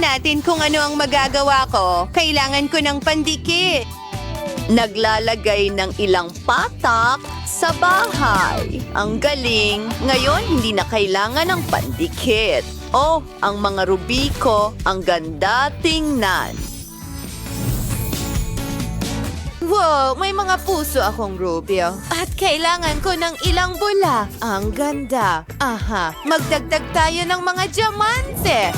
Tingnan natin kung ano ang magagawa ko. Kailangan ko ng pandikit. Naglalagay ng ilang patak sa bahay. Ang galing. Ngayon, hindi na kailangan ng pandikit. Oh, ang mga ruby ko, ang ganda tingnan. Wow, may mga puso akong Rubio. At kailangan ko ng ilang bula. Ang ganda. Aha, magdagdag tayo ng mga diamante.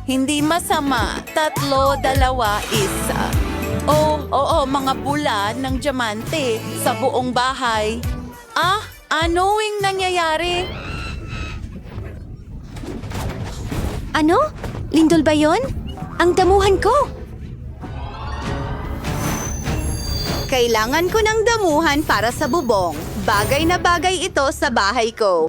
Hindi masama. 3, 2, 1. Oo, mga bula ng diamante sa buong bahay. Ano'ng nangyayari? Ano? Lindol ba yon? Ang damuhan ko! Kailangan ko ng damuhan para sa bubong. Bagay na bagay ito sa bahay ko.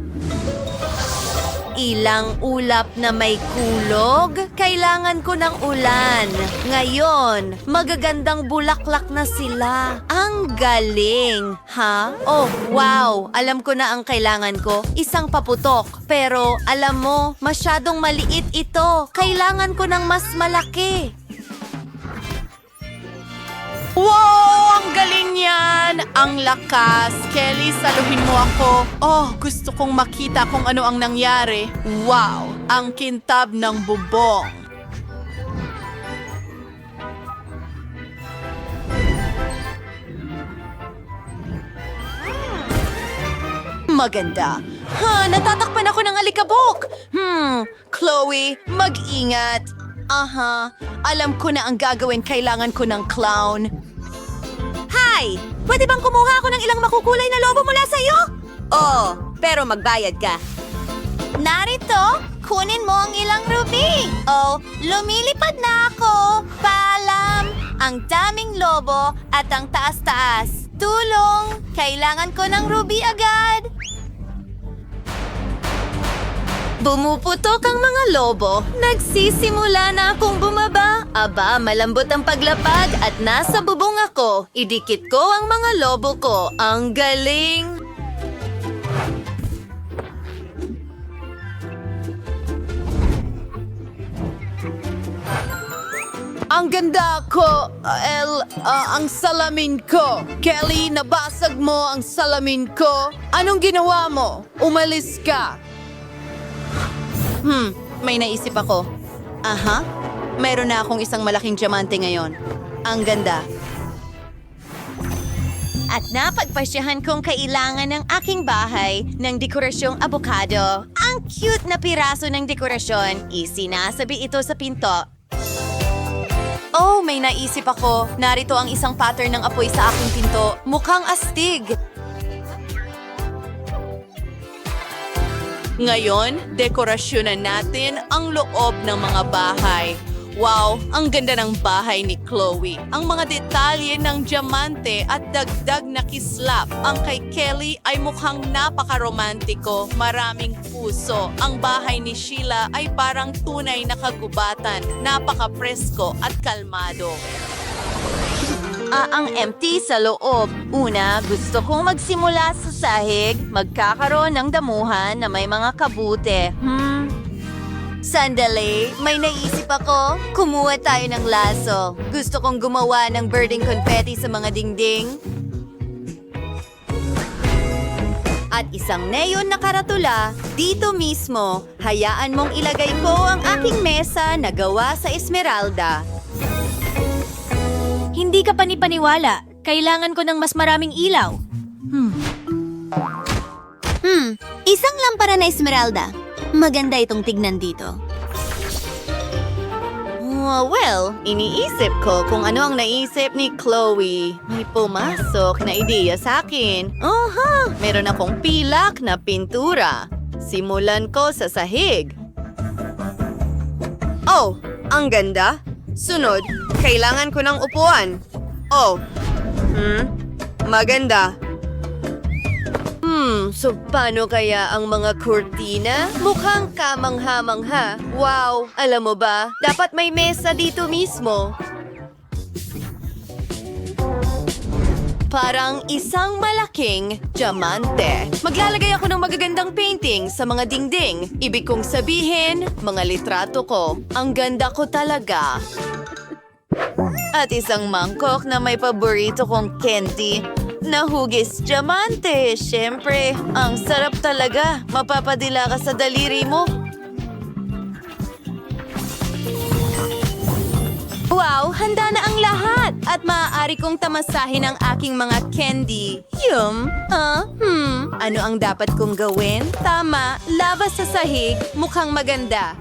Ilang ulap na may kulog. Kailangan ko ng ulan. Ngayon, magagandang bulaklak na sila. Ang galing! Ha? Oh, wow! Alam ko na ang kailangan ko. Isang paputok. Pero, alam mo, masyadong maliit ito. Kailangan ko ng mas malaki. Wow! Ang galing yan! Ang lakas! Kelly, saluhin mo ako. Oh, gusto kong makita kung ano ang nangyari. Wow! Ang kintab ng bubong. Maganda. Natatakpan ako ng alikabok. Chloe, mag-ingat. Alam ko na ang gagawin. Kailangan ko ng clown. Hi! Pwede bang kumuha ako ng ilang makukulay na lobo mula sa'yo? Oo, pero magbayad ka. Narito, kunin mo ang ilang ruby. Oh, lumilipad na ako. Paalam! Ang daming lobo at ang taas-taas. Tulong! Kailangan ko ng ruby agad. Bumuputok ang mga lobo. Nagsisimula na akong bumaba. Aba, malambot ang paglapag at nasa bubong ako. Idikit ko ang mga lobo ko. Ang galing! Ang ganda ko, ang salamin ko. Kelly, nabasag mo ang salamin ko. Anong ginawa mo? Umalis ka. May naisip ako. Mayroon na akong isang malaking diamante ngayon. Ang ganda. At napagpasyahan kong kailangan ng aking bahay ng dekorasyong abokado. Ang cute na piraso ng dekorasyon. Isinasabi ito sa pinto. Oh, may naisip ako. Narito ang isang pattern ng apoy sa aking pinto. Mukhang astig. Ngayon, dekorasyonan natin ang loob ng mga bahay. Wow, ang ganda ng bahay ni Chloe. Ang mga detalye ng diamante at dagdag na kislap. Ang kay Kelly ay mukhang napakaromantiko, maraming puso. Ang bahay ni Sheila ay parang tunay na kagubatan, napaka-presko at kalmado. Ang empty sa loob. Una, gusto kong magsimula sa sahig. Magkakaroon ng damuhan na may mga kabute. Sandali, may naisip ako. Kumuha tayo ng laso. Gusto kong gumawa ng birding confetti sa mga dingding. At isang neon na karatula, dito mismo. Hayaan mong ilagay ko ang aking mesa na gawa sa esmeralda. Hindi ka panipaniwala. Kailangan ko ng mas maraming ilaw. Isang lampara na esmeralda. Maganda itong tignan dito. Well, iniisip ko kung ano ang naisip ni Chloe. May pumasok na ideya sa akin. Meron akong pilak na pintura. Simulan ko sa sahig. Oh, ang ganda. Sunod, kailangan ko ng upuan. Oh, maganda. So paano kaya ang mga kurtina? Mukhang kamangha-mangha. Wow, alam mo ba, dapat may mesa dito mismo. parang isang malaking diamante. Maglalagay ako ng magagandang painting sa mga dingding. Ibig kong sabihin, mga litrato ko. Ang ganda ko talaga. At isang mangkok na may paborito kong candy. Nahugis diamante. Siyempre, ang sarap talaga. Mapapadila ka sa daliri mo. Wow, handa na ang lahat! At maaari kong tamasahin ang aking mga candy. Ano ang dapat kong gawin? Tama, laba sa sahig, mukhang maganda.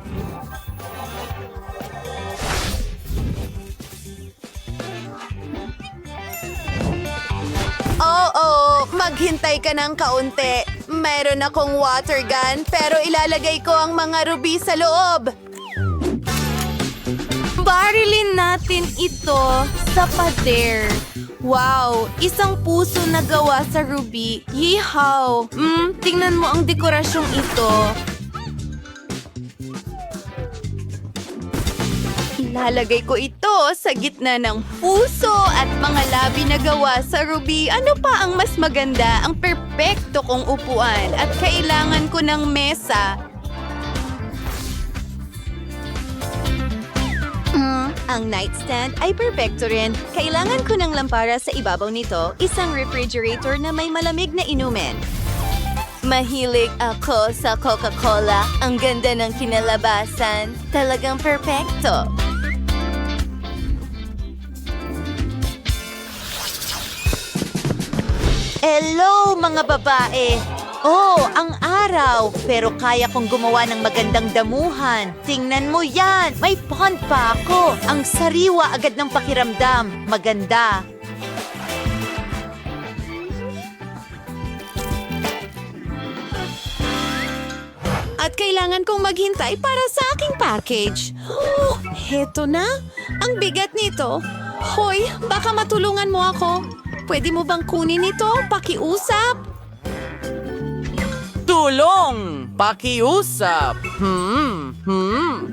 Oo, maghintay ka ng kaunti. Mayroon akong water gun, pero ilalagay ko ang mga ruby sa loob. Barilin natin ito sa pader. Wow, isang puso na gawa sa ruby. Yeehaw! Tingnan mo ang dekorasyong ito. Ilalagay ko ito sa gitna ng puso at mga labi na gawa sa ruby. Ano pa ang mas maganda? Ang perpekto kong upuan at kailangan ko ng mesa. Ang nightstand ay perpekto rin. Kailangan ko ng lampara sa ibabaw nito, isang refrigerator na may malamig na inumin. Mahilig ako sa Coca-Cola. Ang ganda ng kinalabasan. Talagang perpekto. Hello, mga babae! Oh, ang araw! Pero kaya kong gumawa ng magandang damuhan. Tingnan mo yan! May pond pa ako! Ang sariwa agad ng pakiramdam. Maganda. At kailangan kong maghintay para sa aking package. Oh, heto na. Ang bigat nito. Hoy, baka matulungan mo ako. Pwede mo bang kunin ito? Pakiusap? Tulong! Pakiusap!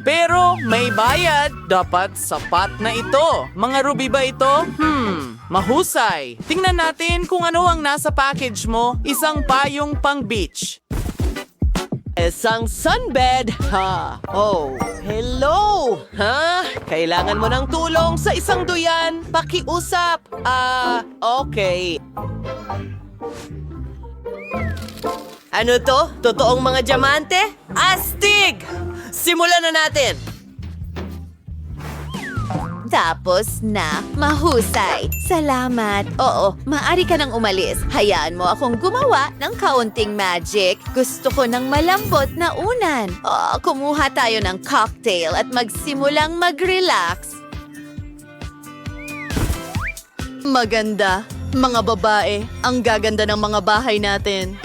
Pero may bayad. Dapat sapat na ito. Mga ruby ba ito? Mahusay. Tingnan natin kung ano ang nasa package mo. Isang payong pang beach. Isang sunbed. Oh, hello! Kailangan mo ng tulong sa isang duyan. Pakiusap. Okay. Ano to? Totoong mga diamante? Astig! Simulan na natin! Tapos na, mahusay. Salamat. Oo, maaari ka nang umalis. Hayaan mo akong gumawa ng kaunting magic. Gusto ko ng malambot na unan. Kumuha tayo ng cocktail at magsimulang mag-relax. Maganda. Mga babae, ang gaganda ng mga bahay natin.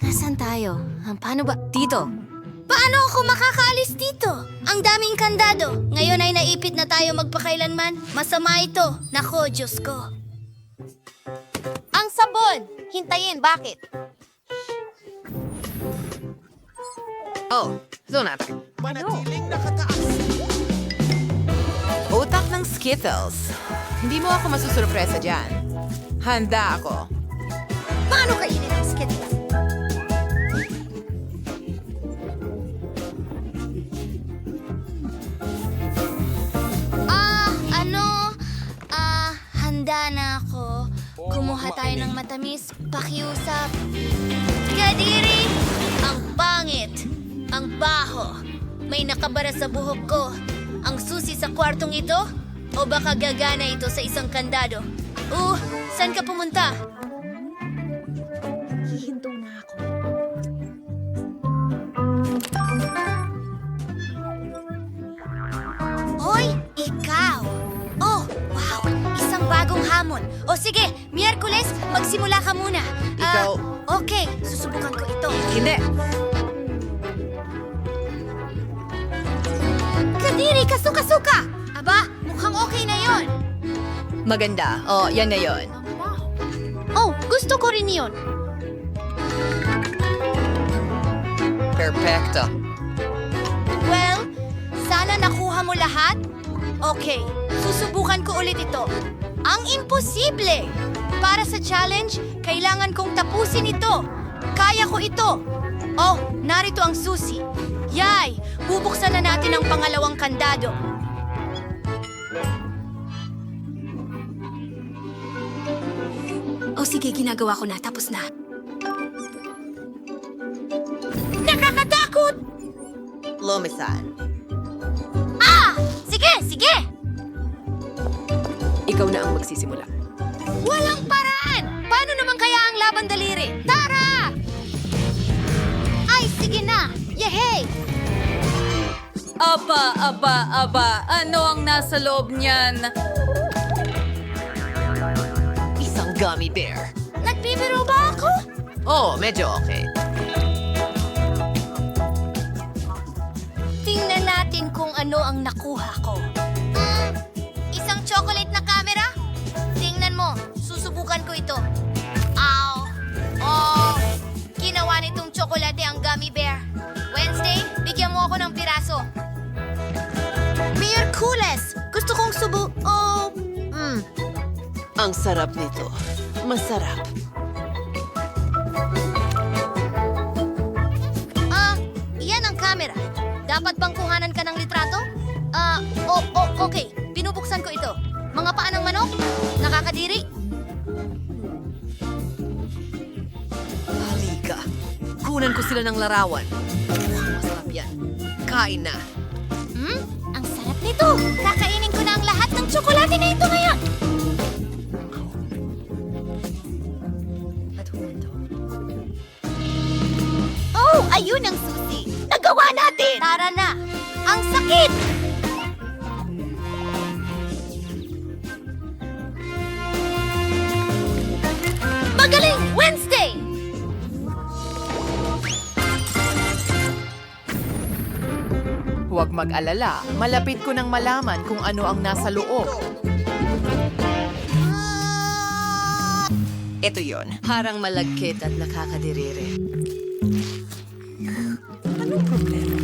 Nasaan tayo? Paano ba? Dito. Paano ako makakaalis dito? Ang daming kandado. Ngayon ay naipit na tayo magpakailanman. Masama ito. Nako, Diyos ko. Ang sabon! Hintayin, bakit? Oh, doon natin. Utak ng Skittles. Hindi mo ako masusurpresa dyan. Handa ako. Paano kainin ang Skittles? Handa na ako. Kumuha tayo ng matamis. Pakiusap. Kadiri! Ang pangit! Ang baho! May nakabara sa buhok ko. Ang susi sa kwartong ito? O baka gagana ito sa isang kandado? Saan ka pumunta? Hihinto na ako. Hoy! Ikaw! Oh, wow! Isang bagong hamon. O sige, Miyerkules, magsimula ka muna. Ikaw- Okay, susubukan ko ito. Hindi. Kadiri, kasuka-suka! Aba, mukhang okay na yon. Maganda. Oh, yan na yon. Oh, gusto ko rin yon. Perfecto. Well, sana nakuha mo lahat. Okay, susubukan ko ulit ito. Ang imposible! Para sa challenge, kailangan kong tapusin ito. Kaya ko ito. Oh, narito ang susi. Yay! Bubuksan na natin ang pangalawang kandado. Oh, sige, ginagawa ko na. Tapos na. Nakakatakot! Lumisan. Ah! Sige, sige! Ikaw na ang magsisimula. Walang paraan! Paano naman kaya ang laban daliri? Tara! Ay, sige na! Yehey! Aba. Ano ang nasa loob niyan? Isang gummy bear. Nagbibiro ba ako? Oh, medyo okay. Tingnan natin kung ano ang nakuha ko. Isang chocolate na camera? Tingnan mo, susubukan ko ito. Ow! Oh! Ginawa nitong tsokolate ang gummy bear. Wednesday, bigyan mo ako ng piraso. Miyerkules! Gusto kong Ang sarap nito. Masarap. Iyan ang camera. Dapat bang kuhanan ka ng litrato? Okay. Binubuksan ko ito. Mga paa ng manok? Nakakadiri? Halika. Kunan ko sila ng larawan. Masarap yan. Kain na. Ang sarap nito! Kakainin ko na ang lahat ng tsokolate na ito ngayon! Oh, ayun ang susi! Nagawa natin! Tara na! Ang sakit! Magaling! Wednesday! Huwag mag-alala. Malapit ko nang malaman kung ano ang nasa loob. Ito yon. Parang malagkit at nakakadirire. Anong problema?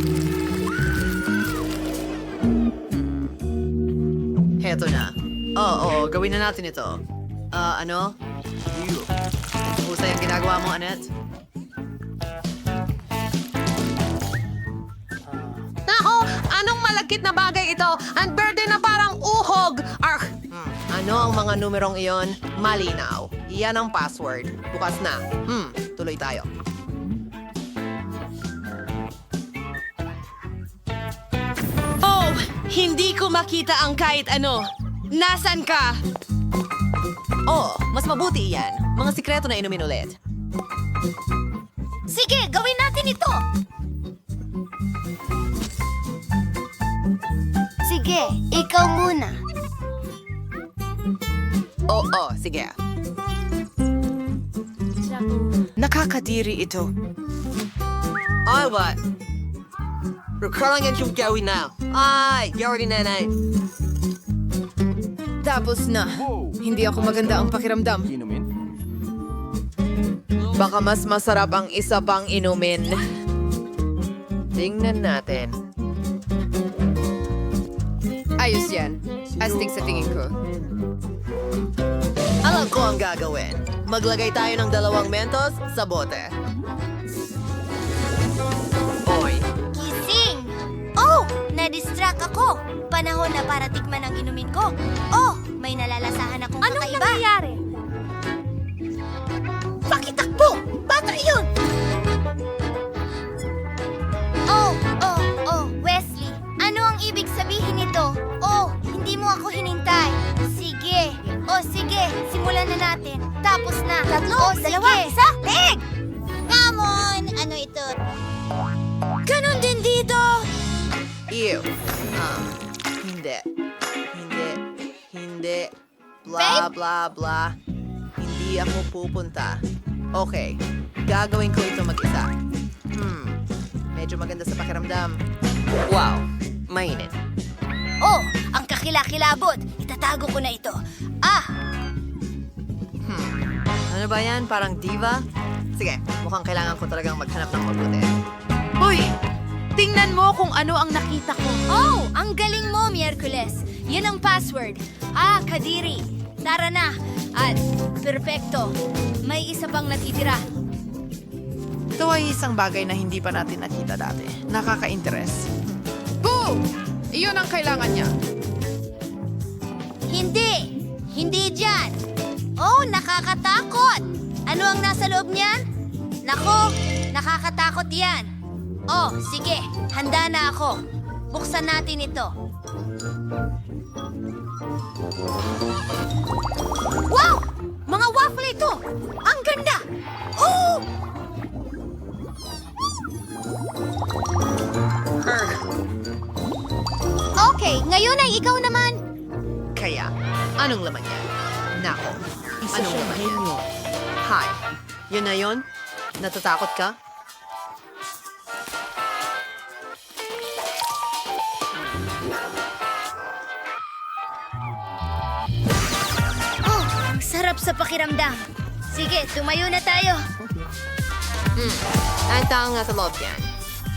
Heto na. Oo, gawin na natin ito. Ano? Husay ang ginagawa mo, Annette. Nako! Anong malagkit na bagay ito? Ang berde na parang uhog! Ark! Ano ang mga numerong iyon? Malinaw. Iyan ang password. Bukas na. Tuloy tayo. Oh, hindi ko makita ang kahit ano. Nasaan ka? Oh, mas mabuti iyan. Mga sikreto na inumin ulit. Sige, gawin natin ito! Sige, ikaw muna. Oo, sige. Nakakadiri ito. Ay, what? Kailangan yung gawin na. Ay, gawin na na. Tapos na. Hindi ako maganda ang pakiramdam. Baka mas masarap ang isa pang inumin. Tingnan natin. Ayos yan. Astig sa tingin ko. Alam ko ang gagawin. Maglagay tayo ng 2 Mentos sa bote. Oy, Gising! Oh! Na-distract ako! Panahon na para tikman ang inumin ko. Oh! May nalalasahan akong kakaiba. Anong nangyayari? Pakitakbo! Bata yun! Oh, Wesley. Ano ang ibig sabihin nito? Oh, hindi mo ako hinintay. Sige. Sige. Simulan na natin. Tapos na. 3, 2, 1, isa. Leg! Come on! Ano ito? Ganon din dito! ew. Hindi. Blah, blah, blah. Hindi ako pupunta. Okay, gagawin ko ito mag-isa. Medyo maganda sa pakiramdam. Wow, mainit. Oh, ang kakilakilabot. Itatago ko na ito. Ano ba yan? Parang diva? Sige, mukhang kailangan ko talagang maghanap ng mabuti. Hoy! Tingnan mo kung ano ang nakita ko. Oh, ang galing mo, Miyerkules. Yan ang password. Kadiri. Tara na! At, perfecto. May isa pang natitira. Ito ay isang bagay na hindi pa natin nakita dati. Nakaka-interest. Boom! Iyon ang kailangan niya. Hindi! Hindi dyan! Oh, nakakatakot! Ano ang nasa loob niyan? Nako, nakakatakot yan. Oh, sige, handa na ako. Buksan natin ito. Wow! Mga waffle ito! Ang ganda! Oh! Okay, ngayon ay ikaw naman. Kaya, anong laman yan? Nako, anong laman yan? Hi, yun na yun? Natatakot ka? Oh, ang sarap sa pakiramdam. Sige, tumayo na tayo. Ang taong nasa loob yan.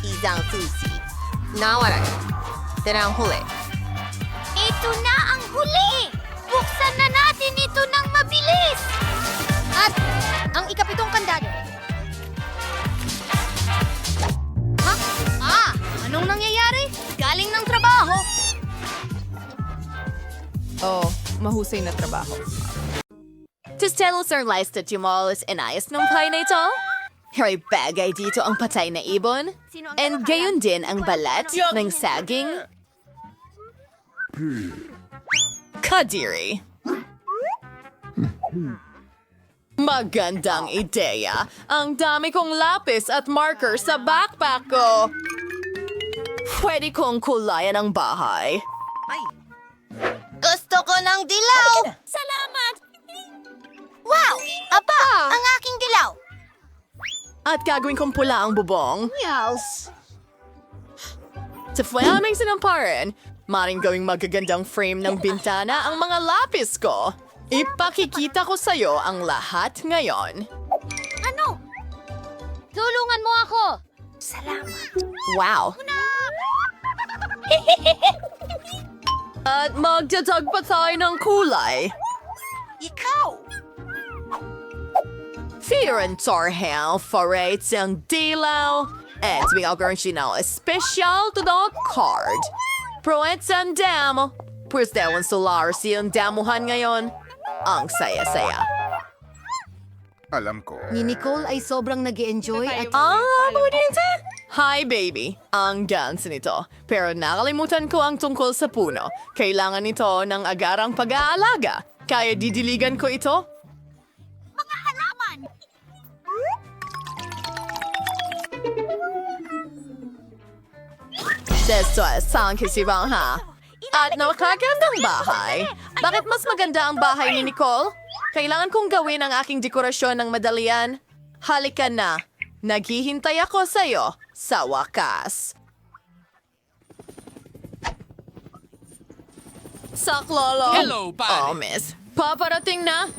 Isang susi. Nawala yan. Tira ang huli. Ito na ang huli! Buksan na natin ito ng mabilis! At ang ikapitong kandado. Ha? Ah! Anong nangyayari? Galing ng trabaho. Oh, mahusay na trabaho. Tistelos are licensed yung malls inayos ng pie na ito? May bagay dito ang patay na ibon. And gayon din ang balat ng saging. Kadiri. Magandang ideya. Ang dami kong lapis at marker sa backpack ko. Pwede kong kulayan ang bahay. Gusto ko ng dilaw! Salamat! Wow! Aba! Ang aking dilaw! At gagawin kong pula ang bubong. Yes! Sa flaming sinamparan, maring gawing magagandang frame ng bintana ang mga lapis ko. Ipakikita ko sa'yo ang lahat ngayon. Ano? Tulungan mo ako! Salamat! Wow! At magdadag pa tayo ng kulay. Ikaw! Fear and Torhel forates ang dilaw. At bigagawin siya na special to the card. Proets ang damo. Pues dawan solar siyang damuhan ngayon. Ang saya-saya. Alam ko. Ni Nicole ay sobrang nag-enjoy at Hi, baby. Ang dance nito. Pero nakalimutan ko ang tungkol sa puno. Kailangan nito ng agarang pag-aalaga. Kaya didiligan ko ito? Mga halaman! Desto sang kisibang ha. At nakakagandang bahay. Bakit mas maganda ang bahay ni Nicole? Kailangan kong gawin ang aking dekorasyon ng madalian. Halika na. Naghihintay ako sa'yo sa wakas. Saklolo. Hello, pare. Oh, miss. Paparating na.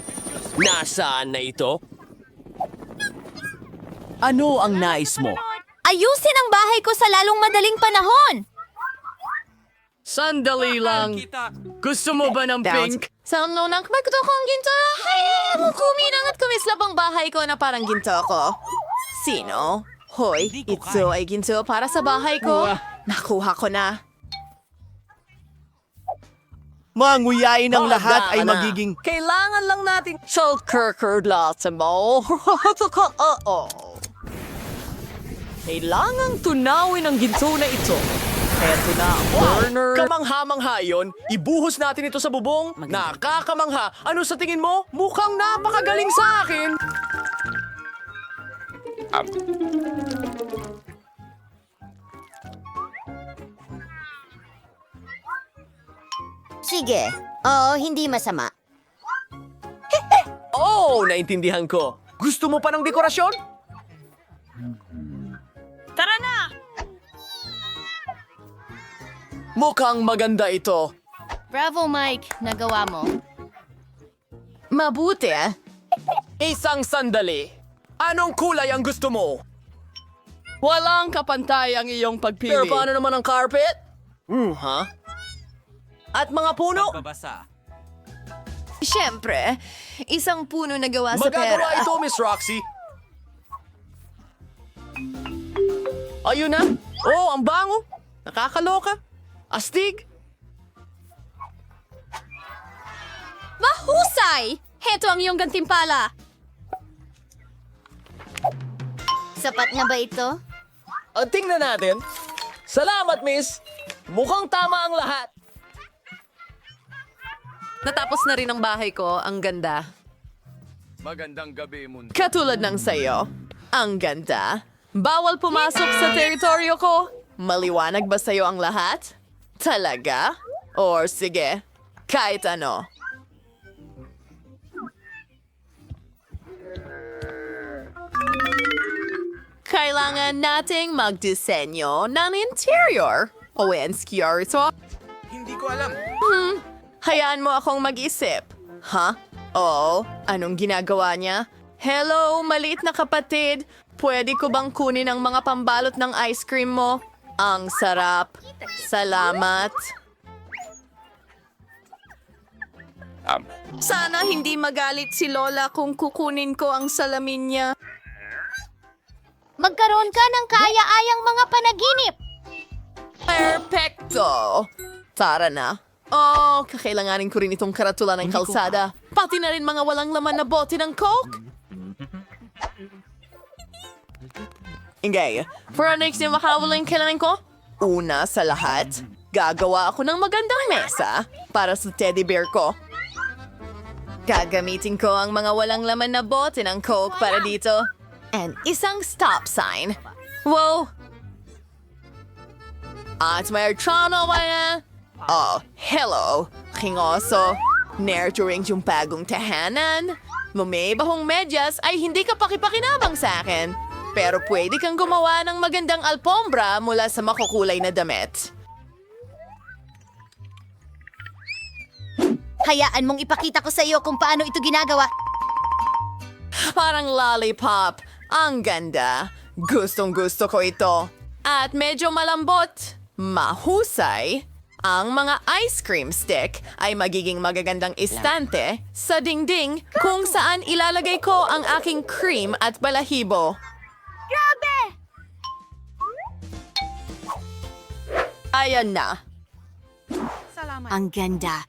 Nasaan na ito? Ano ang nais mo? Ayusin ang bahay ko sa lalong madaling panahon! Sandali lang. Gusto mo ba ng pink? Sa nunang magto kong ginto. Ay, kuminang at kumislap ang bahay ko na parang ginto ko. Sino? Hoy, ito ay ginto para sa bahay ko. Nakuha ko na. Manguyain ang lahat ay Handa ka na. magiging... Kailangan lang natin shulkerker mo. Kailangang tunawin ang ginto na ito. Eto na, burner. Kamangha-mangha yun. Ibuhos natin ito sa bubong. Nakakamangha. Ano sa tingin mo? Mukhang napakagaling sa akin. sige. Oo, hindi masama. Oh, naintindihan ko. Gusto mo pa ng dekorasyon? Tara na! Mukhang maganda ito. Bravo, Mike. Nagawa mo. Mabuti. Isang sandali. Anong kulay ang gusto mo? Walang kapantay ang iyong pagpili. Pero paano naman ang carpet? Ha? At mga puno? Siyempre, isang puno na gawa sa pera. Magagawa ito, Miss Roxy. Ayun na. Oh, ang bango. Nakakaloka. Astig. Mahusay! Heto ang iyong gantimpala. Sapat na ba ito? Tingnan natin. Salamat, Miss. Mukhang tama ang lahat. Natapos na rin ang bahay ko. Ang ganda. Magandang gabi, mundo. Katulad ng sayo. Ang ganda. Bawal pumasok sa teritoryo ko. Maliwanag ba sa'yo ang lahat? Talaga? Or sige, kahit ano. Kailangan nating magdisenyo ng interior. O insecurity. Hindi ko alam. Hayaan mo akong mag-isip. Ha? Oo, anong ginagawa niya? Hello, maliit na kapatid. Pwede ko bang kunin ang mga pambalot ng ice cream mo? Ang sarap. Salamat. Sana hindi magalit si Lola kung kukunin ko ang salamin niya. Magkaroon ka ng kaya-ayang mga panaginip. Perfecto! Tara na. Oh, kakailanganin ko rin itong karatula ng kalsada. Pati na rin mga walang laman na bote ng Coke. Ingay, for our next na makawala yung kailangan ko, una sa lahat, gagawa ako ng magandang mesa para sa teddy bear ko. Gagamitin ko ang mga walang laman na bote ng Coke para dito. And isang stop sign. Wow! At may archano ba yan? Oh, hello, kingoso. Nurturing yung bagong tahanan. Bumibahong medyas ay hindi ka pakipakinabang sa akin. Pero pwede kang gumawa ng magandang alpombra mula sa makukulay na damit. Hayaan mong ipakita ko sa iyo kung paano ito ginagawa. Parang lollipop. Ang ganda. Gustong gusto ko ito. At medyo malambot. Mahusay. Ang mga ice cream stick ay magiging magagandang istante sa dingding kung saan ilalagay ko ang aking cream at balahibo. Grabe! Ayan na. Ang ganda.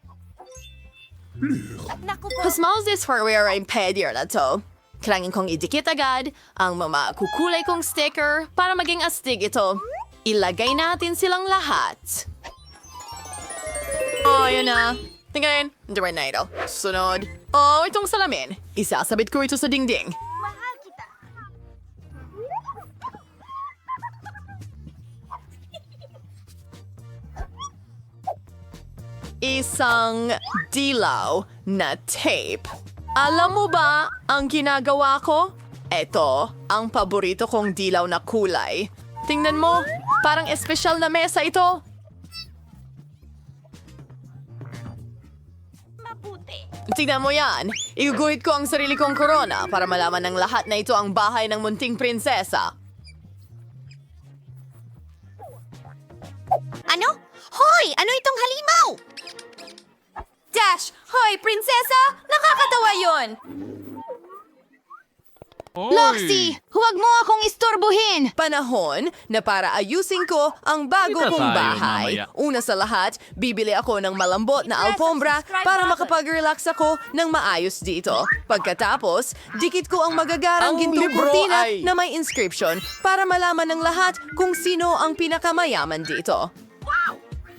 Who smells this for wear ang pedier na to? Kailangan kong idikit agad ang mga kukulay kong sticker para maging astig ito. Ilagay natin silang lahat. Oh, yun na. Tingnan, hindi na ito. Sunod. Oh, itong salamin. Isasabit ko ito sa dingding. Isang dilaw na tape. Alam mo ba ang ginagawa ko? Ito ang paborito kong dilaw na kulay. Tingnan mo, parang espesyal na mesa ito. Tingnan mo yan. Iguguhit ko ang sarili kong korona para malaman ng lahat na ito ang bahay ng munting prinsesa. Ano? Hoy! Ano itong halimaw? Dash! Hoy, prinsesa! Nakakatawa yon! Loxy! Huwag mo akong istorbohin! Panahon na para ayusin ko ang bago kong bahay. Una sa lahat, bibili ako ng malambot na alpombra para makapag-relax ako ng maayos dito. Pagkatapos, dikit ko ang magagarang Ang gintong libro kurtina ay- na may inscription para malaman ng lahat kung sino ang pinakamayaman dito.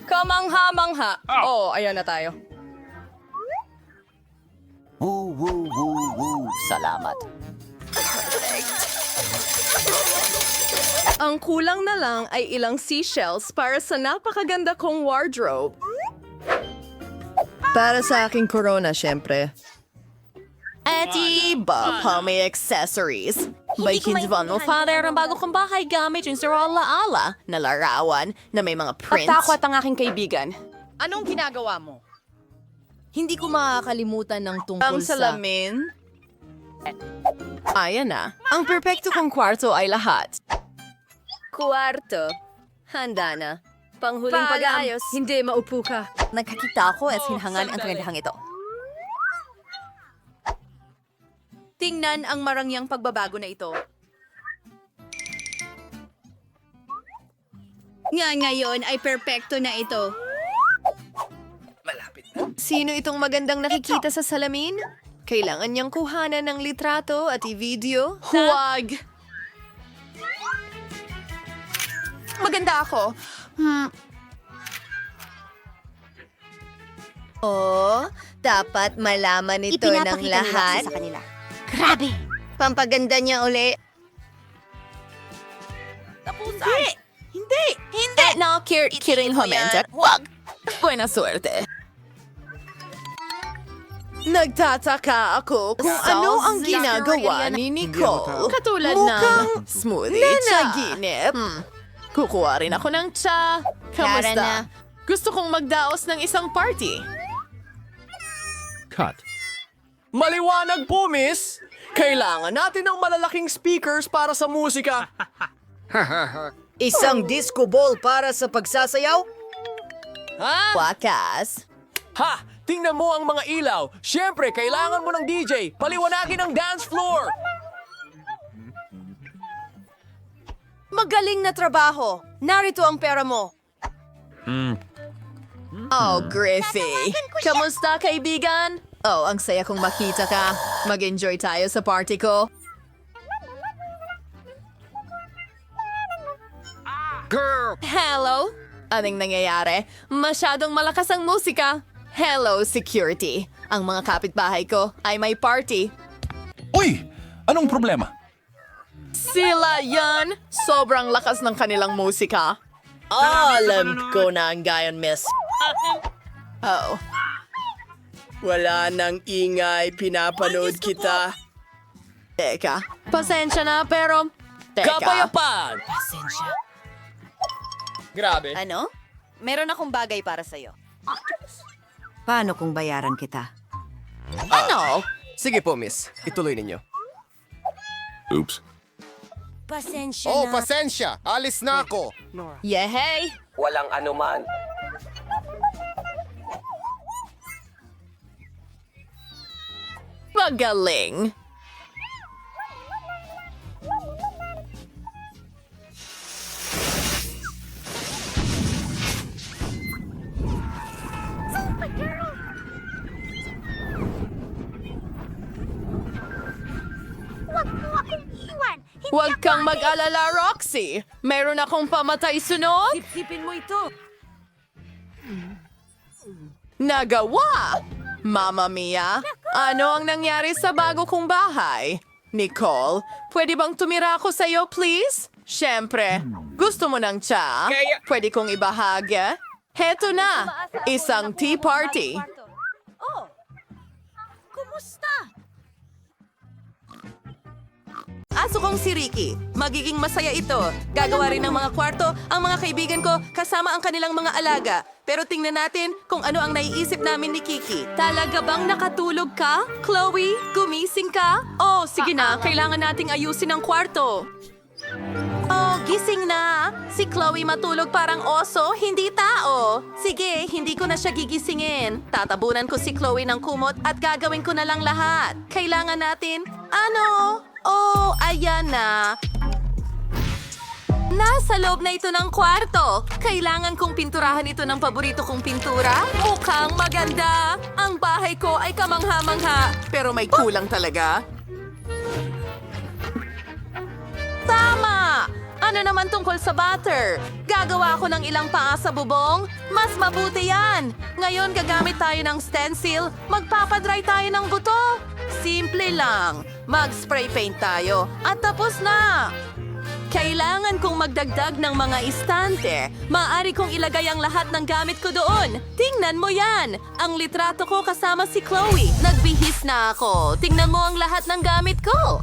Kamangha-mangha. Oh, ayan na tayo. Salamat. Ang kulang na lang ay ilang seashells para sa napakaganda kong wardrobe. Para sa aking corona, syempre. At iba pa may accessories. Baikin van mo, father, ang bago kong bahay gamit yung sa ala na larawan na may mga prints. Takot ang aking kaibigan. Anong ginagawa mo? Hindi ko makakalimutan ng tungkol Ang sa... salamin. Ayan na. Ang perpekto kong kwarto ay lahat. Kwarto. Handa na. Panghuling Paalam. pag-aayos. Hindi, maupo ka. Nagkakita ako at sinhangan ang kagandahang ito. Tingnan ang marangyang pagbabago na ito. Ngayon ay perpekto na ito. Sino itong magandang nakikita sa salamin? Kailangan niyang kuhanan ng litrato at i-video. Huwag! Maganda ako. Oh, dapat malaman ito ng lahat. sa kanila. Grabe! Pampaganda niya uli. Hindi! No, Kirin Homenta. Huwag! Buena suerte. Nagtataka ako kung ano ang ginagawa ni Nicole. Katulad ng smoothie nanaginip. Kukuha rin ako ng tsa. Clara na. Kamusta? Gusto kong magdaos ng isang party. Cut. Maliwanag po, miss! Kailangan natin ng malalaking speakers para sa musika. Isang disco ball para sa pagsasayaw? Ha? Wakas. Ha! Tingnan mo ang mga ilaw. Siyempre, kailangan mo ng DJ. Paliwanagin ang dance floor. Magaling na trabaho. Narito ang pera mo. Oh, Griffey. Kamusta, kaibigan? Oh, ang saya kong makita ka. Mag-enjoy tayo sa party ko. Hello? Anong nangyayari? Masyadong malakas ang musika. Hello, security. Ang mga kapitbahay ko ay may party. Uy! Anong problema? Sila yan! Sobrang lakas ng kanilang musika. Alam ko na ang gayon, miss. Oh. Wala nang ingay, pinapanood kita. Teka, pasensya na pero... Teka. Kapayapaan! Grabe. Ano? Meron akong bagay para sa'yo. Paano kung bayaran kita? Ano? Sige po, miss. Ituloy ninyo. Oops. Pasensya Oh, na. pasensya. Alis na ako. Yehey! Walang anuman. Magaling! Huwag kang mag-alala, Roxy. Meron akong pamatay sunod. Sipsipin mo ito. Nagawa! Mama Mia, ano ang nangyari sa bago kong bahay? Nicole, pwede bang tumira ako sa'yo, please? Siyempre, gusto mo ng tsa? Pwede kong ibahagi? Heto na, isang tea party. Oh, kumusta? Aso kong si Ricky. Magiging masaya ito. Gagawa rin ng mga kwarto ang mga kaibigan ko kasama ang kanilang mga alaga. Pero tingnan natin kung ano ang naiisip namin ni Kiki. Talaga bang nakatulog ka? Chloe, gumising ka? Oh, sige na. Kailangan nating ayusin ang kwarto. Oh, gising na. Si Chloe matulog parang oso, hindi tao. Sige, hindi ko na siya gigisingin. Tatabunan ko si Chloe ng kumot at gagawin ko na lang lahat. Kailangan natin... Ano? Oh, ayan na. Nasa loob na ito ng kwarto. Kailangan kong pinturahan ito ng paborito kong pintura. Mukhang maganda. Ang bahay ko ay kamangha-mangha. Pero may kulang talaga. Tama! Ano naman tungkol sa butter? Gagawa ako ng ilang paa sa bubong? Mas mabuti yan! Ngayon gagamit tayo ng stencil. Magpapadry tayo ng buto. Simple lang. Mag-spray paint tayo. At tapos na! Kailangan kong magdagdag ng mga istante. Maaari kong ilagay ang lahat ng gamit ko doon. Tingnan mo yan! Ang litrato ko kasama si Chloe. Nagbihis na ako. Tingnan mo ang lahat ng gamit ko.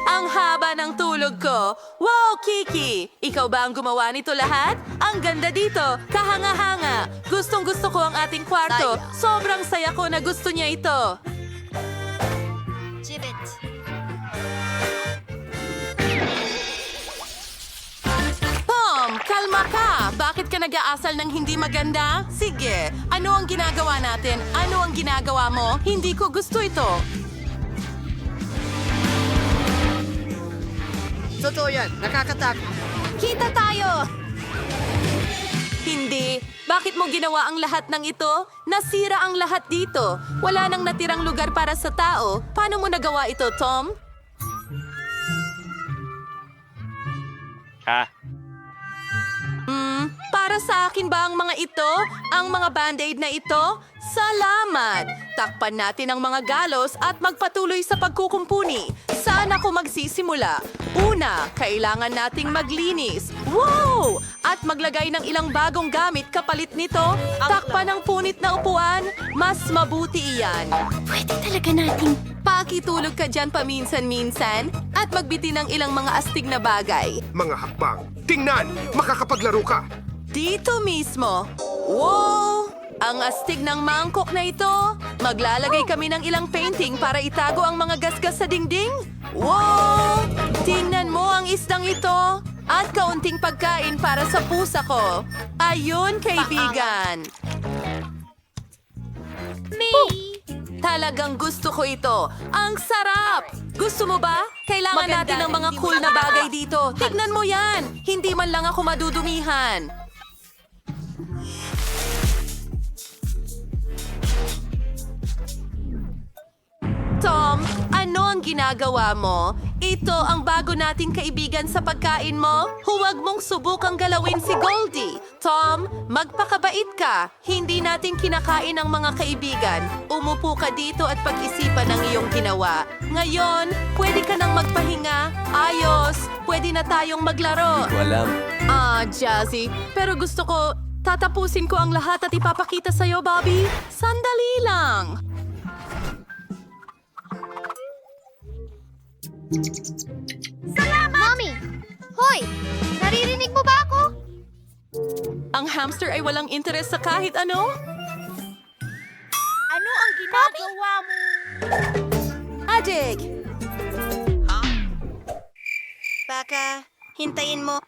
Ang haba ng tulog ko. Wow, Kiki! Ikaw ba ang gumawa nito lahat? Ang ganda dito. Kahanga-hanga. Gustong-gusto ko ang ating kwarto. Sobrang saya ko na gusto niya ito. Gibbet. Tom, kalma ka! Bakit ka ka nag-aasal ng hindi maganda? Sige, ano ang ginagawa natin? Ano ang ginagawa mo? Hindi ko gusto ito. Totoo yan, nakakatakot. Kita tayo! Hindi. Bakit mo ginawa ang lahat ng ito? Nasira ang lahat dito. Wala nang natirang lugar para sa tao. Paano mo nagawa ito, Tom? Para sa akin ba ang mga ito? Ang mga band-aid na ito? Salamat! Takpan natin ang mga galos at magpatuloy sa pagkukumpuni. Saan ako magsisimula? Una, kailangan nating maglinis. Wow! At maglagay ng ilang bagong gamit kapalit nito. Takpan ang punit na upuan. Mas mabuti iyan. Pwede talaga nating... Pakitulog ka dyan paminsan-minsan at magbitin ng ilang mga astig na bagay. Mga hakbang. Tingnan! Makakapaglaro ka! Dito mismo. Wow! Ang astig ng mangkok na ito. Maglalagay kami ng ilang painting para itago ang mga gasgas sa dingding. Wow! Tingnan mo ang isdang ito. At kaunting pagkain para sa pusa ko. Ayun, kaibigan. Talagang gusto ko ito. Ang sarap! Gusto mo ba? Kailangan natin ng mga cool na bagay dito. Tignan mo yan! Hindi man lang ako madudumihan. Tom, ano ang ginagawa mo? Ito ang bago nating kaibigan sa pagkain mo. Huwag mong subukang galawin si Goldie. Tom, magpakabait ka. Hindi natin kinakain ang mga kaibigan. Umupo ka dito at pag-isipan ang iyong ginawa. Ngayon, pwede ka nang magpahinga. Ayos, pwede na tayong maglaro. Walang. Jazzy, pero gusto ko, tatapusin ko ang lahat at ipapakita sa'yo, Bobby. Sandali lang. Mommy! Hoy! Naririnig mo ba ako? Ang hamster ay walang interes sa kahit ano? Ano ang ginagawa mo? Adik! Baka, hintayin mo.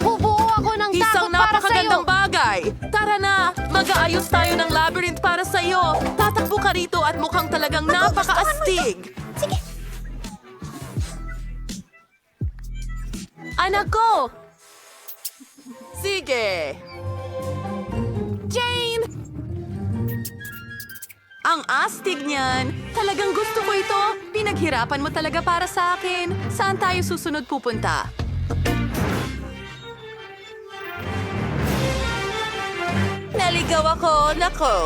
Bubuo ako ng Isang takot para sa'yo! napakagandang bagay! Tara na! Mag-aayos tayo ng labyrinth para sa'yo! Tatakbo ka rito at mukhang talagang napaka-astig! Sige. Anak ko! Sige! Jane! Ang astig niyan! Talagang gusto ko ito! Pinaghirapan mo talaga para sa akin! Saan tayo susunod pupunta? Naligaw ako! Nako!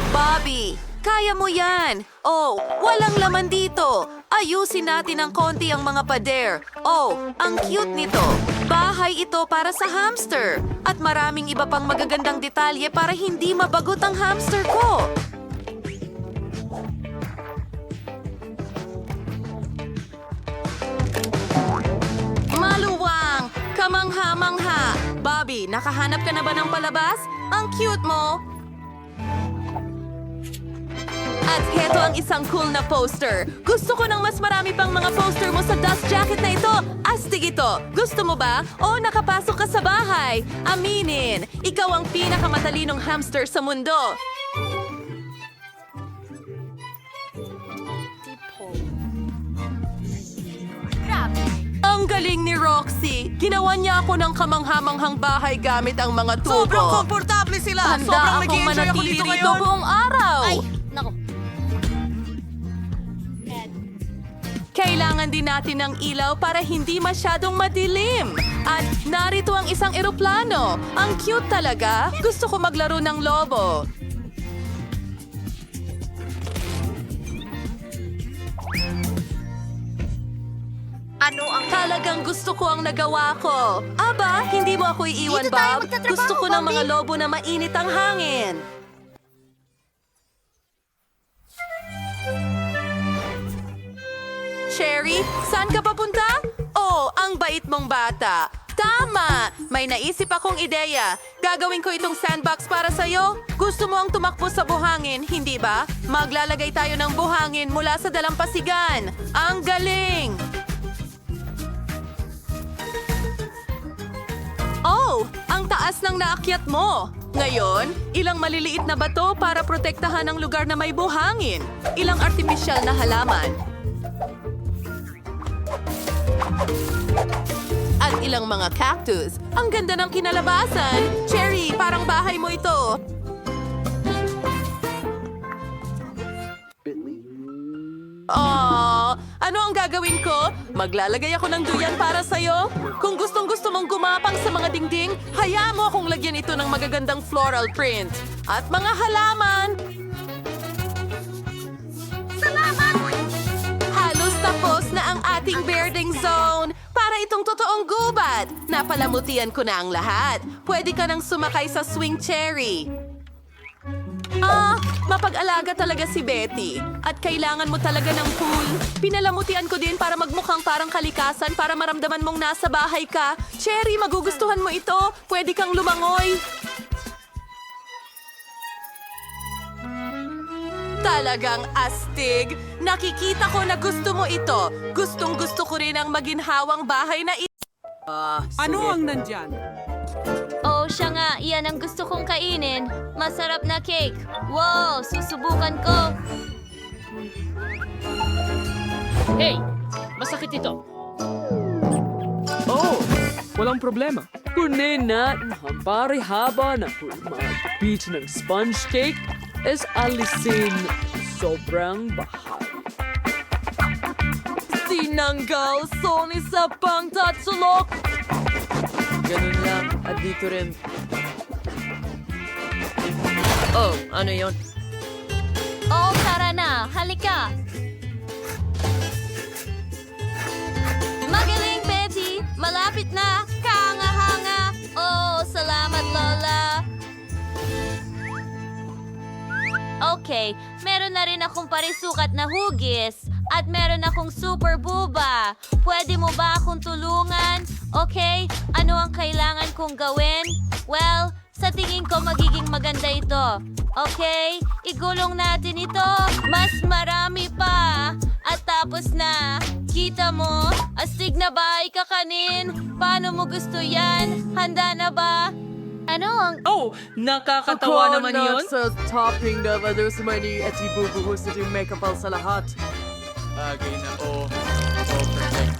Bobby, kaya mo yan! Oh, walang laman dito! Ayusin natin ng konti ang mga pader. Oh, ang cute nito! Bahay ito para sa hamster! At maraming iba pang magagandang detalye para hindi mabagot ang hamster ko! Maluwang! Kamangha-mangha! Bobby, nakahanap ka na ba ng palabas? Ang cute mo! At heto ang isang cool na poster. Gusto ko ng mas marami pang mga poster mo sa dust jacket na ito. Astig ito. Gusto mo ba? O nakapasok ka sa bahay. Aminin, ikaw ang pinakamatalinong hamster sa mundo. Ang galing ni Roxy. Ginawa niya ako ng kamanghamanghang bahay gamit ang mga tubo. Sobrang komportable sila! Handa Sobrang akong nag-i-enjoy ako manatili dito rito ngayon! buong araw. Ay, naku. Kailangan din natin ng ilaw para hindi masyadong madilim. At narito ang isang eroplano. Ang cute talaga. Gusto ko maglaro ng lobo. Ano ang... Talagang gusto ko ang nagawa ko. Aba, hindi mo ako iiwan, Dito tayo Bob. magtatrabaho, Gusto ko ng mga Bobby. lobo na mainit ang hangin. Cherry, saan ka papunta? Oh, ang bait mong bata. Tama! May naisip akong ideya. Gagawin ko itong sandbox para sa'yo. Gusto mo ang tumakbo sa buhangin, hindi ba? Maglalagay tayo ng buhangin mula sa dalampasigan. Ang galing! Oh, ang taas ng naakyat mo! Ngayon, ilang maliliit na bato para protektahan ang lugar na may buhangin. Ilang artipisyal na halaman. At ilang mga cactus. Ang ganda ng kinalabasan. Cherry, parang bahay mo ito. Oh, ano ang gagawin ko? Maglalagay ako ng duyan para sa'yo? Kung gustong-gusto mong gumapang sa mga dingding, hayaan mo akong lagyan ito ng magagandang floral print. At mga halaman! Salamat! Halos tapos na ang ating birding zone. Para itong totoong gubat. Napalamutian ko na ang lahat. Pwede ka nang sumakay sa swing cherry. Mapag-alaga talaga si Betty. At kailangan mo talaga ng pool. Pinalamutian ko din para magmukhang parang kalikasan para maramdaman mong nasa bahay ka. Cherry, magugustuhan mo ito. Pwede kang lumangoy. Talagang astig. Nakikita ko na gusto mo ito. Gustong-gusto ko rin ang maginhawang bahay na ito. Ano ang nandyan? Oh, siya nga. Iyan ang gusto kong kainin. Masarap na cake. Wow, susubukan ko. Hey! Masakit ito. Oh, walang problema. Kunin natin ang parihaba na mag-beach ng sponge cake is alisin sobrang bahal. Sinanggal, Sony sa pangtatsulok. Ganun lang. At dito rin. Oh, ano yon? Oh, tara na. Halika. Magaling, Betty. Malapit na. Kahanga-hanga. Oh, salamat, Lola. Okay, meron na rin akong parisukat na hugis. At meron akong super buba. Pwede mo ba akong tulungan? Okay, ano ang kailangan kong gawin? Well, sa tingin ko magiging maganda ito. Okay, igulong natin ito. Mas marami pa. At tapos na. Kita mo? Astig na ba ikakanin? Paano mo gusto yan? Handa na ba? Ano ang... Oh, nakakatawa naman yun. Sa topping na there's many at ibubuhos na yung makeup sa lahat. Bagay na perfect.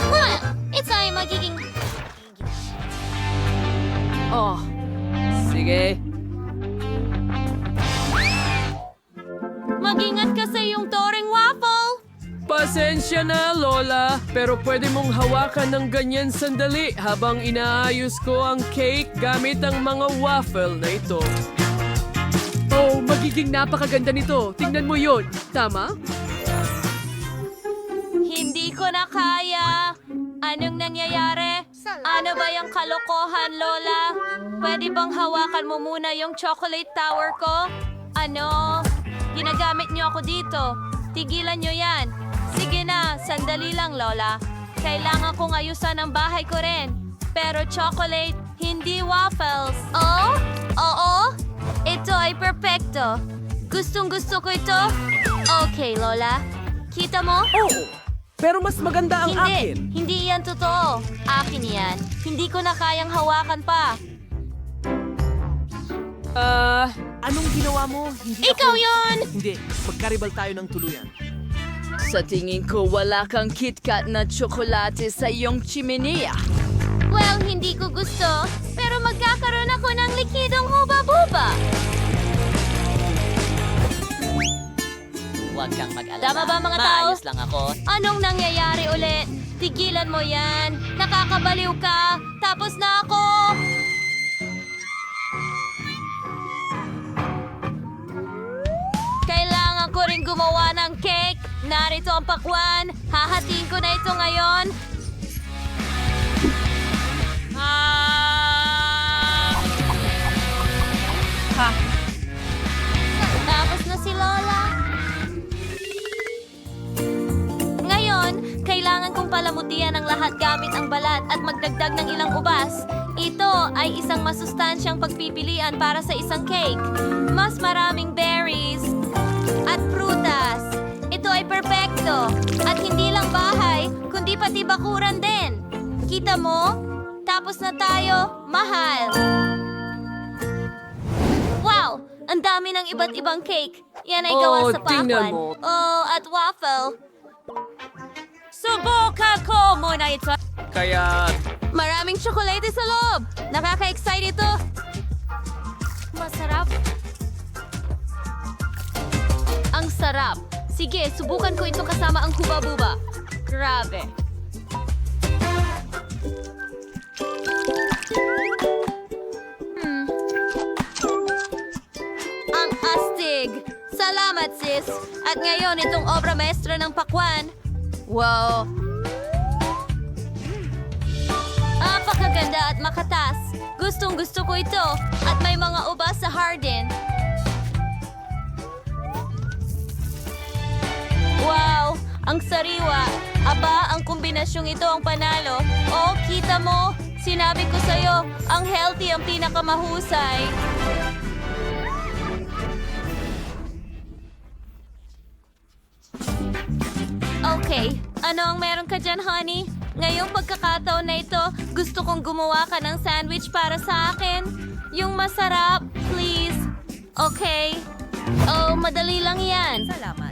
Well, ito ay magiging... Oh, sige. Mag-ingat ka sa iyong toring waffle! Pasensya na, Lola. Pero pwede mong hawakan ng ganyan sandali habang inaayos ko ang cake gamit ang mga waffle na ito. Oh, magiging napakaganda nito. Tingnan mo yon. Tama? Hindi ko na kaya. Anong nangyayari? Ano ba yung kalokohan, Lola? Pwede bang hawakan mo muna yung chocolate tower ko? Ano? Ginagamit niyo ako dito. Tigilan niyo yan. Sige na, sandali lang, Lola. Kailangan kong ayusan ang bahay ko rin. Pero chocolate, hindi waffles. Oh? Oo? Ito ay perpekto. Gustong-gusto ko ito. Okay, Lola. Kita mo? Oo, pero mas maganda ang akin. Hindi yan totoo. Akin yan. Hindi ko na kayang hawakan pa. Anong ginawa mo? Ikaw yun! Hindi, magkaribal tayo ng tuluyan. Sa tingin ko, wala kang KitKat na tsokolate sa iyong chimenea. Well, hindi ko gusto. Pero magkakaroon ako ng likidong huba-buba. Huwag kang mag-alala. Tama ba, mga tao? Maayos lang ako. Anong nangyayari ulit? Tigilan mo yan. Nakakabaliw ka. Tapos na ako. Kailangan ko rin gumawa ng cake. Narito ang pakwan. Hahatiin ko na ito ngayon. Tapos na si Lola. Ngayon, kailangan kong palamutian ang lahat gamit ang balat at magdagdag ng ilang ubas. Ito ay isang masustansyang pagpipilian para sa isang cake. Mas maraming berries at prutas. Ito ay perpekto. At hindi lang bahay, bakuran din. Kita mo? Tapos na tayo, mahal. Wow! Ang dami ng iba't ibang cake. Yan ay gawa Oh, sa tingnan pakwan. mo. Oh, at waffle. Subukan ko muna ito. Kaya, Maraming tsokolate sa loob. Nakaka-excite ito. Masarap. Ang sarap. Sige, subukan ko ito kasama ang huba-buba. Grabe. Ang astig. Salamat, sis. At ngayon, itong obra maestra ng pakwan. Wow. Napakaganda at makatas. Gustong-gusto ko ito. At may mga uba sa hardin. Wow! Ang sariwa. Aba, ang kombinasyong ito ang panalo. Oh, kita mo? Sinabi ko sa'yo, ang healthy ang pinakamahusay. Okay, ano ang meron ka dyan, honey? Ngayong pagkakataon na ito, gusto kong gumawa ka ng sandwich para sa akin. Yung masarap, please. Okay. Oh, madali lang yan. Salamat.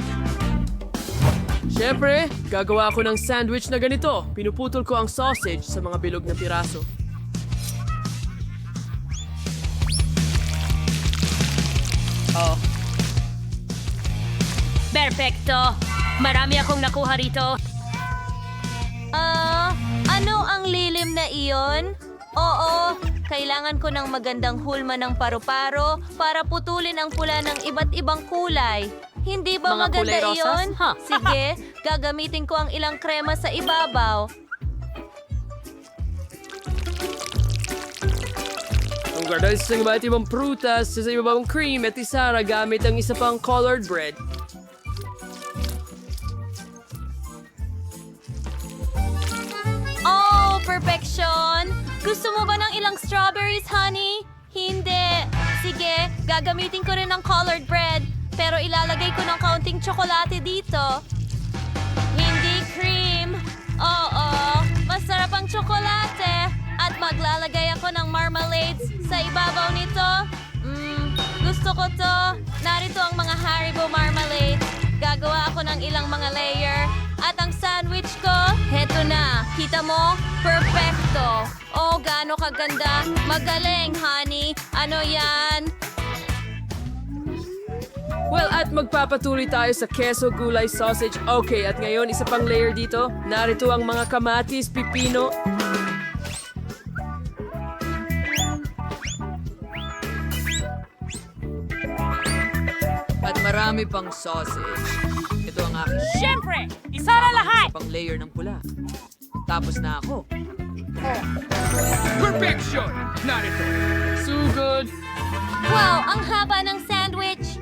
syempre, gagawa ako ng sandwich na ganito. Pinuputol ko ang sausage sa mga bilog na piraso. Perfecto. Marami akong nakuha rito. Ano ang lilim na iyon? Oo, kailangan ko ng magandang hulma ng paru-paro para putulin ang pula ng iba't ibang kulay. Hindi ba Mga maganda kulay rosas? iyon? Sige, gagamitin ko ang ilang krema sa ibabaw. Ang ganda sa iba't ibang prutas, sa ibang cream at isara gamit ang isa pang colored bread. Oh, perfection! Gusto mo ba ng ilang strawberries, honey? Hindi. Sige, gagamitin ko rin ng colored bread. Pero ilalagay ko ng kaunting tsokolate dito. Hindi cream. Oo, masarap ang tsokolate. At maglalagay ako ng marmalades sa ibabaw nito. Gusto ko to. Narito ang mga Haribo marmalade. Gagawa ako ng ilang mga layer. At ang sandwich ko, heto na. Kita mo? Perfecto. Oh, gaano kaganda. Magaling, honey. Ano yan? Well, at magpapatuloy tayo sa keso gulay sausage. Okay, at ngayon isa pang layer dito. Narito ang mga kamatis, pipino. At marami pang sausage. Ito ang aking Siyempre! Isa na lahat! pang layer ng pula. Tapos na ako. Perfection! Narito. So good! Wow, ang haba ng sandwich.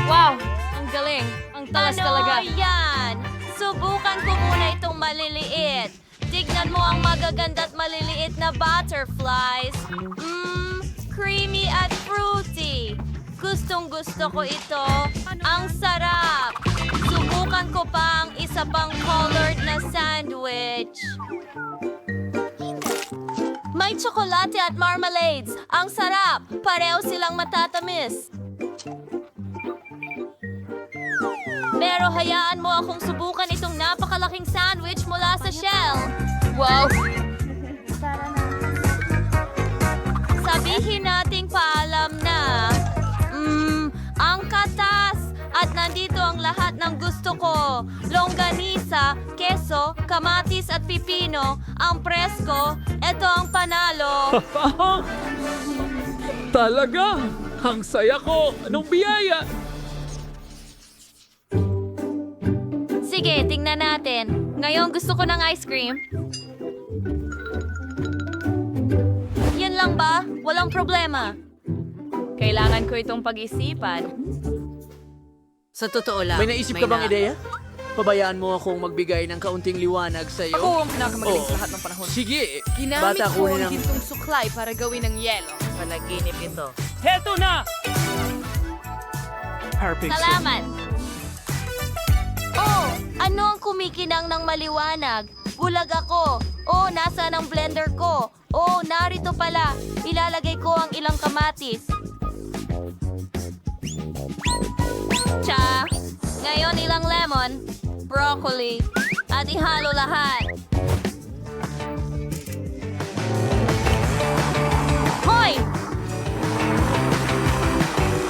Wow, ang galing. Ang talas talaga. Ano yan? Subukan ko muna itong maliliit. Tignan mo ang magaganda at maliliit na butterflies. Creamy at fruity. Gustong-gusto ko ito. Ang sarap. Subukan ko pa ang isa pang colored na sandwich. May tsokolate at marmalades. Ang sarap. Pareho silang matatamis. Pero hayaan mo akong subukan itong napakalaking sandwich mula sa shell. Wow! Sabihin nating paalam na. Ang katas! At nandito ang lahat ng gusto ko. Longganisa, keso, kamatis at pipino. Ang presko, ito ang panalo. Talaga! Ang saya ko! Anong biyaya! Sige, tingnan natin. Ngayon gusto ko ng ice cream. Yan lang ba? Walang problema. Kailangan ko itong pag-isipan. Sa totoo lang, May naisip ka bang ideya? Pabayaan mo akong magbigay ng kaunting liwanag sa iyo. Ako ang pinakamagaling Oo. sa lahat ng panahon. Sige, Ginamit bata ko kunin ang ng... gintong suklay para gawin ng yelo. Panaginip ito. Heto na! Perfect. Salamat. Ano ang kumikinang ng maliwanag? Bulag ako. Oh, nasaan ang blender ko? Oh, narito pala. Ilalagay ko ang ilang kamatis. Tsa. Ngayon ilang lemon, broccoli, at ihalo lahat. Hoy!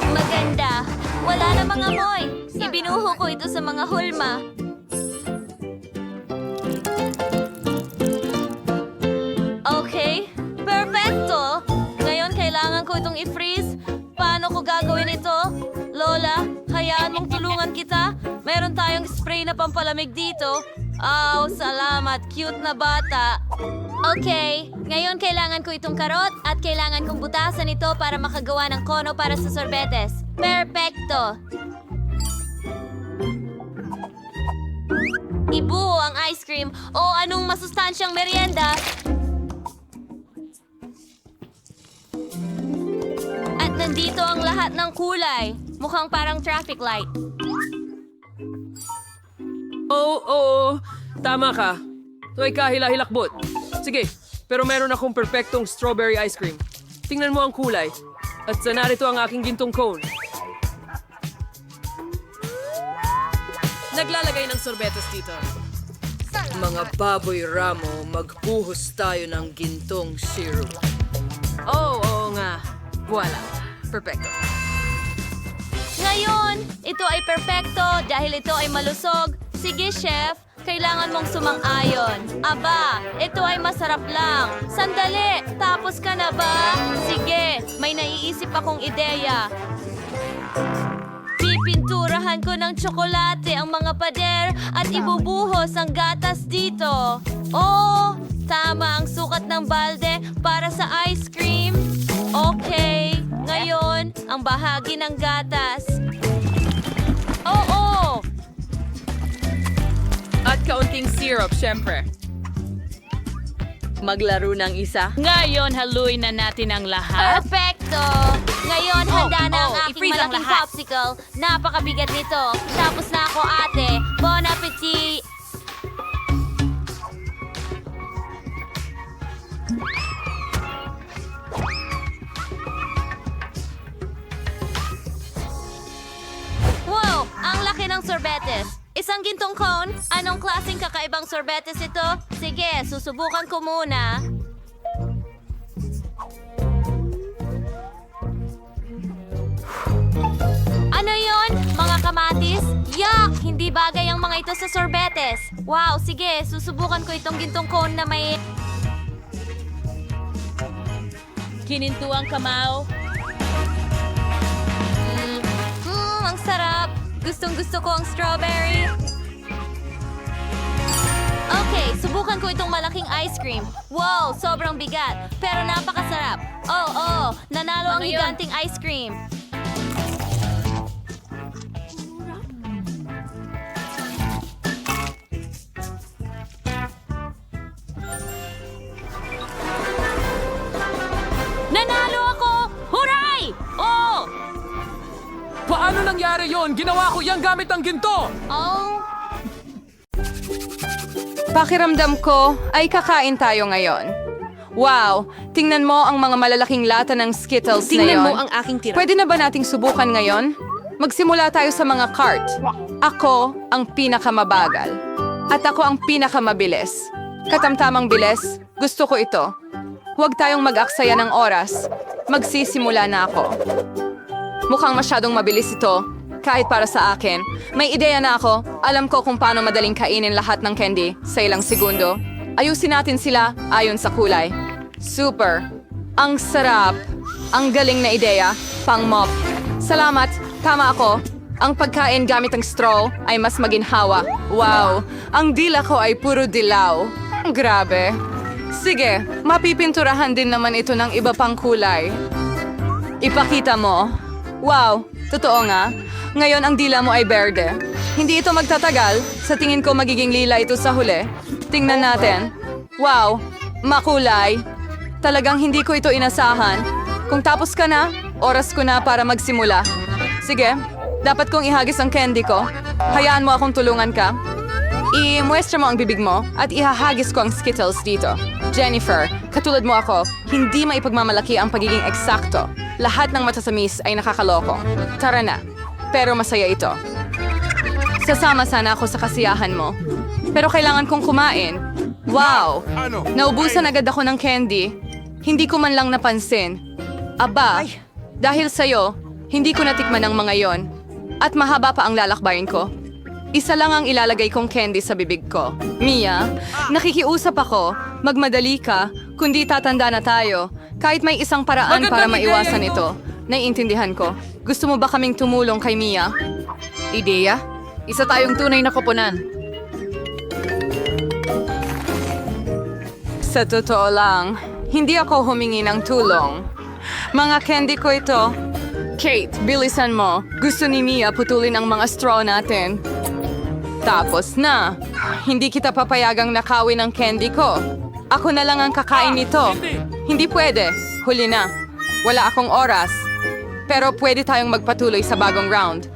Maganda. Wala namang amoy. Ibinuho ko ito sa mga hulma. Okay, perfecto. Ngayon kailangan ko itong i-freeze. Paano ko gagawin ito? Lola, hayaan mong tulungan kita. Meron tayong spray na pampalamig dito. Salamat. Cute na bata. Okay, ngayon kailangan ko itong karot at kailangan kong butasan ito para makagawa ng kono para sa sorbetes. Perfecto. Ibuo ang ice cream o anong masustansyang merienda. At nandito ang lahat ng kulay. Mukhang parang traffic light. Oo. Tama ka. Ito ay kahila-hilakbot. Sige, pero meron akong perfectong strawberry ice cream. Tingnan mo ang kulay. At sa narito ang aking gintong cone. Naglalagay ng sorbetes dito. Mga baboy ramo, magbuhos tayo ng gintong syrup. Oo nga. Voila. Perfecto. Ngayon, ito ay perpekto dahil ito ay malusog. Sige, chef. Kailangan mong sumang-ayon. Aba, ito ay masarap lang. Sandali, tapos ka na ba? Sige, may naiisip akong ideya. Pipinturahan ko ng tsokolate ang mga pader at ibubuhos ang gatas dito. Oh, tama ang sukat ng balde para sa ice cream. Okay, ngayon, ang bahagi ng gatas. Oo! At kaunting syrup, syempre. Maglaro ng isa. Ngayon, haluin na natin ang lahat. Perfecto! Ngayon, handa na ang aking i-freeze ang malaking lahat. popsicle. Napakabigat nito. Tapos na ako, ate. Bon appetit! Wow! Ang laki ng sorbetes. Isang gintong cone? Anong klaseng kakaibang sorbetes ito? Sige, susubukan ko muna. Ano yon? Mga kamatis? Yuck! Hindi bagay ang mga ito sa sorbetes. Wow, sige, susubukan ko itong gintong cone na may... Kinintuang kamao. Ang sarap. Gustong-gusto ko ang strawberry. Okay, subukan ko itong malaking ice cream. Wow, sobrang bigat. Pero napakasarap. Oh, nanalo ang Ano yun? higanting ice cream. Nanalo ako! Huray! Oh! Paano nangyari yon? Ginawa ko yan gamit ang ginto! Oh! Pakiramdam ko ay kakain tayo ngayon. Wow, tingnan mo ang mga malalaking lata ng Skittles na Tingnan yon. mo ang aking tira. Pwede na ba nating subukan ngayon? Magsimula tayo sa mga cart. Ako ang pinakamabagal. At ako ang pinakamabilis. Katamtamang bilis, gusto ko ito. Huwag tayong mag-aksaya ng oras. Magsisimula na ako. Mukhang masyadong mabilis ito. Kahit para sa akin. May ideya na ako. Alam ko kung paano madaling kainin lahat ng candy sa ilang segundo. Ayusin natin sila ayon sa kulay. Super. Ang sarap. Ang galing na ideya. Pang-mop. Salamat. Tama ako. Ang pagkain gamit ang straw ay mas maginhawa. Wow. Ang dila ko ay puro dilaw. Grabe. Sige, mapipinturahan din naman ito ng iba pang kulay. Ipakita mo. Wow, totoo nga. Ngayon ang dila mo ay berde. Hindi ito magtatagal. Sa tingin ko magiging lila ito sa huli. Tingnan natin. Wow, makulay. Talagang hindi ko ito inasahan. Kung tapos ka na, oras ko na para magsimula. Sige, Dapat kong ihagis ang candy ko. Hayaan mo akong tulungan ka. I-muestra mo ang bibig mo at ihahagis ko ang Skittles dito. Jennifer, katulad mo ako, hindi maipagmamalaki ang pagiging eksakto. Lahat ng matasamis ay nakakaloko. Tara na. Pero masaya ito. Sasama sana ako sa kasiyahan mo. Pero kailangan kong kumain. Wow! Naubusan agad ako ng candy. Hindi ko man lang napansin. Aba, dahil sa'yo, hindi ko natikman ang mga yon. At mahaba pa ang lalakbayin ko. Isa lang ang ilalagay kong candy sa bibig ko. Mia, nakikiusap ako. Magmadali ka, kundi tatanda na tayo. Kahit may isang paraan para maiwasan ito. Naiintindihan ko. Gusto mo ba kaming tumulong kay Mia? Ideya? Isa tayong tunay na koponan. Sa totoo lang, hindi ako humingi ng tulong. Mga candy ko ito. Kate, bilisan mo. Gusto ni Mia putulin ang mga straw natin. Tapos na. Hindi kita papayagang nakawin ang candy ko. Ako na lang ang kakain nito. Hindi pwede. Huli na. Wala akong oras. Pero pwede tayong magpatuloy sa bagong round.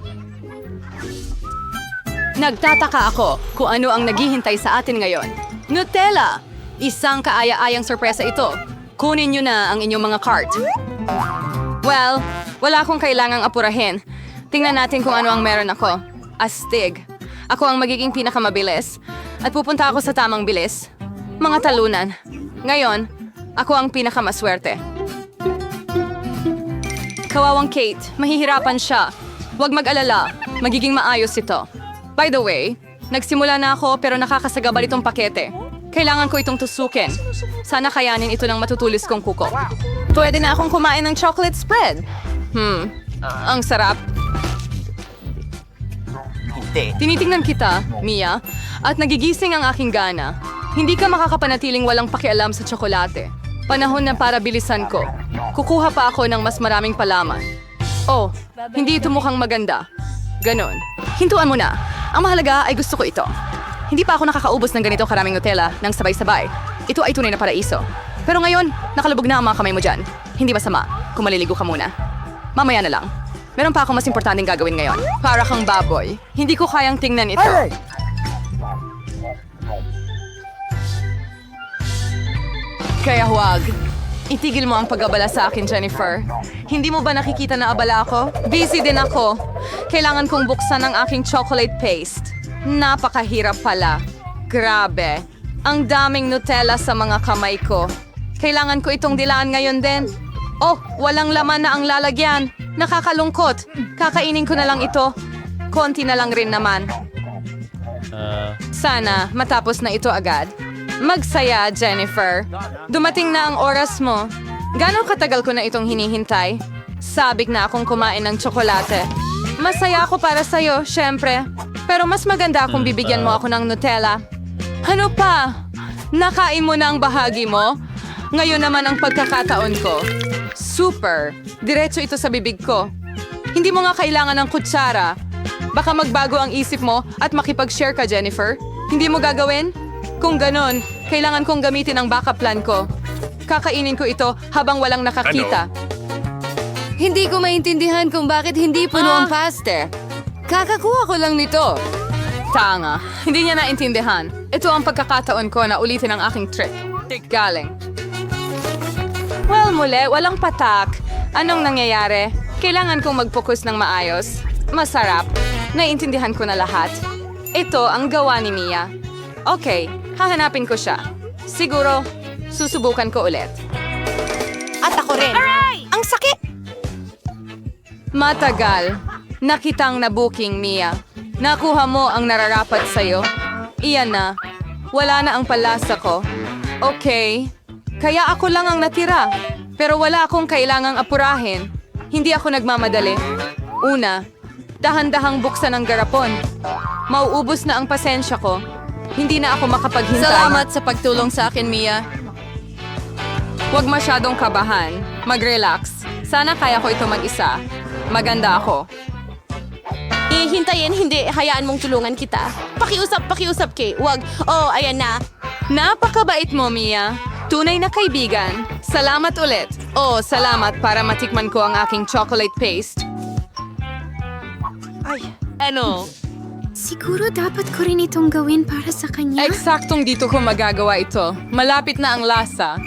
Nagtataka ako kung ano ang naghihintay sa atin ngayon. Nutella! Isang kaaya-ayang sorpresa ito. Kunin nyo na ang inyong mga cart. Well, wala akong kailangang apurahin. Tingnan natin kung ano ang meron ako. Astig. Ako ang magiging pinakamabilis. At pupunta ako sa tamang bilis. Mga talunan. Ngayon, ako ang pinakamaswerte. Kawawang Kate, mahihirapan siya. Huwag mag-alala. Magiging maayos ito. By the way, nagsimula na ako pero nakakasagabal itong pakete. Kailangan ko itong tusukin. Sana kayanin ito ng matutulis kong kuko. Pwede na akong kumain ng chocolate spread. Ang sarap. Tinitingnan kita, Mia, at nagigising ang aking gana. Hindi ka makakapanatiling walang pakialam sa tsokolate. Panahon na para bilisan ko. Kukuha pa ako ng mas maraming palaman. Oh, hindi ito mukhang maganda. Ganon. Hintuan mo na. Ang mahalaga ay gusto ko ito. Hindi pa ako nakakaubos ng ganito karaming Nutella ng sabay-sabay. Ito ay tunay na paraiso. Pero ngayon, nakalubog na ang mga kamay mo dyan. Hindi masama kung maliligo ka muna. Mamaya na lang. Meron pa akong mas importanteng gagawin ngayon. Para kang baboy. Hindi ko kayang tingnan ito. Kaya huwag. Itigil mo ang pag-abala sa akin, Jennifer. Hindi mo ba nakikita na abala ako? Busy din ako. Kailangan kong buksan ang aking chocolate paste. Napakahirap pala. Grabe. Ang daming Nutella sa mga kamay ko. Kailangan ko itong dilaan ngayon din. Oh, walang laman na ang lalagyan. Nakakalungkot. Kakainin ko na lang ito. Konti na lang rin naman. Sana matapos na ito agad. Magsaya, Jennifer. Dumating na ang oras mo. Gano'ng katagal ko na itong hinihintay? Sabik na akong kumain ng tsokolate. Masaya ako para sa'yo, syempre. Pero mas maganda kung bibigyan mo ako ng Nutella. Ano pa? Nakain mo na ang bahagi mo? Ngayon naman ang pagkakataon ko. Super! Diretso ito sa bibig ko. Hindi mo nga kailangan ng kutsara. Baka magbago ang isip mo at makipag-share ka, Jennifer. Hindi mo gagawin? Kung ganon, kailangan kong gamitin ang backup plan ko. Kakainin ko ito habang walang nakakita. Hindi ko maintindihan kung bakit hindi puno ang paste. Kakakuha ko lang nito. Tanga, hindi niya naintindihan. Ito ang pagkakataon ko na ulitin ang aking trick. Galing. Well, muli, walang patak. Anong nangyayari? Kailangan kong mag-focus ng maayos. Masarap. Naiintindihan ko na lahat. Ito ang gawa ni Mia. Okay, hahanapin ko siya. Siguro, susubukan ko ulit. At ako rin. Ang sakit! Matagal. Nakitang na-booking, Mia. Nakuha mo ang nararapat sa'yo. Iyan na. Wala na ang palasa ko. Okay. Kaya ako lang ang natira. Pero wala akong kailangang apurahin. Hindi ako nagmamadali. Una, dahan-dahang buksan ang garapon. Mauubos na ang pasensya ko. Hindi na ako makapaghintay. Salamat sa pagtulong sa akin, Mia. Huwag masyadong kabahan. Mag-relax. Sana kaya ko ito mag-isa. Maganda ako. Hintayin, hindi. Hayaan mong tulungan kita. Pakiusap, Kay. Wag. Oh, ayan na. Napakabait mo, Mia. Tunay na kaibigan. Salamat ulit. Oh, salamat para matikman ko ang aking chocolate paste. Ano? Siguro dapat ko rin itong gawin para sa kanya. Eksaktong dito ko magagawa ito. Malapit na ang lasa.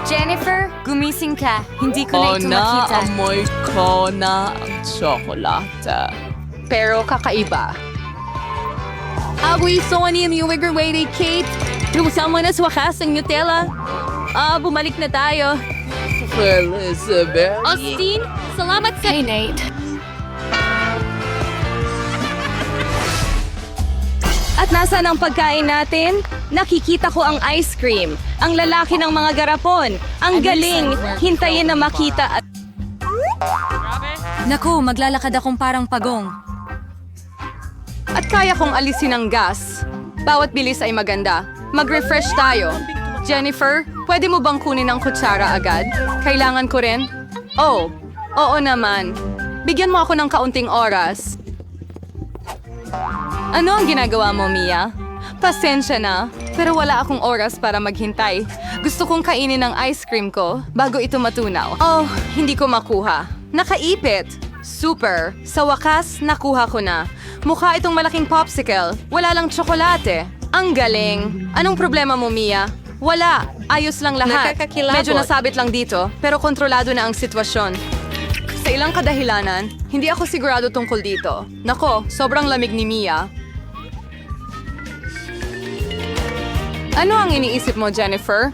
Jennifer, gumising ka. Hindi ko na ito makita. Amoy ko na ang tsokolate. Pero kakaiba. Agoy, so ano yung wigger-waiting, Kate? Lumusang mo na sa wakas ang Nutella. Bumalik na tayo. Elizabeth. Austin, salamat sa... Hey, Nate. At nasaan ang pagkain natin? Nakikita ko ang ice cream. Ang lalaki ng mga garapon. Ang galing. Hintayin na makita at... Naku, maglalakad akong parang pagong. At kaya kong alisin ang gas. Bawat bilis ay maganda. Mag-refresh tayo. Jennifer, pwede mo bang kunin ang kutsara agad? Kailangan ko rin? Oh, oo naman. Bigyan mo ako ng kaunting oras. Ano ang ginagawa mo, Mia? Pasensya na, pero wala akong oras para maghintay. Gusto kong kainin ang ice cream ko bago ito matunaw. Oh, hindi ko makuha. Nakaipit. Super. Sa wakas, nakuha ko na. Mukha itong malaking popsicle. Wala lang tsokolate. Ang galing. Anong problema mo, Mia? Wala. Ayos lang lahat. Nakakakilabot. Medyo nasabit lang dito, pero kontrolado na ang sitwasyon. Sa ilang kadahilanan, hindi ako sigurado tungkol dito. Nako, sobrang lamig ni Mia. Ano ang iniisip mo, Jennifer?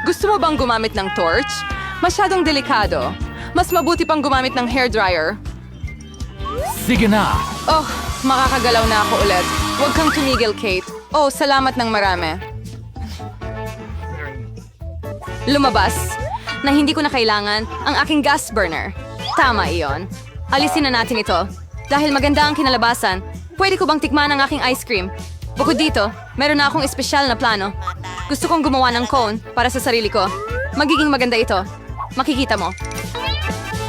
Gusto mo bang gumamit ng torch? Masyadong delikado. Mas mabuti pang gumamit ng hairdryer. Sige na. Oh, makakagalaw na ako ulit. Huwag kang tumigil, Kate. Oh, salamat ng marami. Lumabas na hindi ko na kailangan ang aking gas burner. Tama iyon. Alisin na natin ito. Dahil maganda ang kinalabasan, pwede ko bang tikman ang aking ice cream? Bukod dito, meron na akong espesyal na plano. Gusto kong gumawa ng cone para sa sarili ko. Magiging maganda ito. Makikita mo.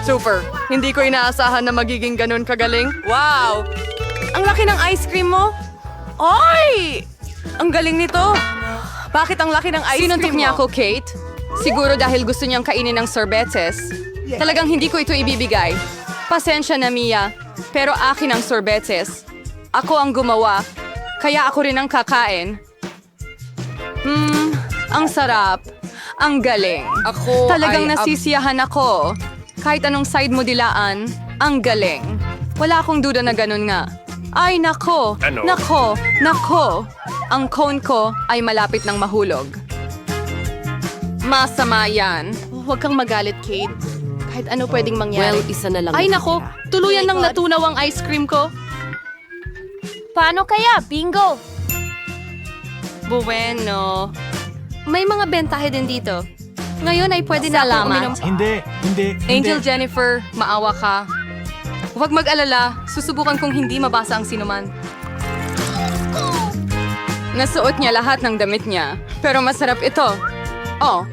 Super. Hindi ko inaasahan na magiging ganun kagaling. Wow! Ang laki ng ice cream mo. Oy! Ang galing nito. Bakit ang laki ng ice cream mo? Sinuntok niya ako, Kate. Siguro dahil gusto niyang kainin ng sorbetes. Talagang hindi ko ito ibibigay. Pasensya na, Mia. Pero akin ang sorbetes. Ako ang gumawa. Kaya ako rin ang kakain. Ang sarap. Ang galing. Talagang nasisiyahan ako. Kahit anong side mo dilaan, ang galing. Wala akong duda na ganun nga. Ay, nako. Ano? Nako. Nako. Ang cone ko ay malapit ng mahulog. Masama yan. Huwag kang magalit, Kate. Kahit ano pwedeng mangyari. Well, isa na lang. Ay, nako. Tuluyan nang natunaw ang ice cream ko. Paano kaya? Bingo! Bueno. May mga bentahe din dito. Ngayon ay pwede na akong uminom. Hindi. Angel Jennifer, maawa ka. Huwag mag-alala. Susubukan kong hindi mabasa ang sinuman. Nasuot niya lahat ng damit niya. Pero masarap ito. Oh,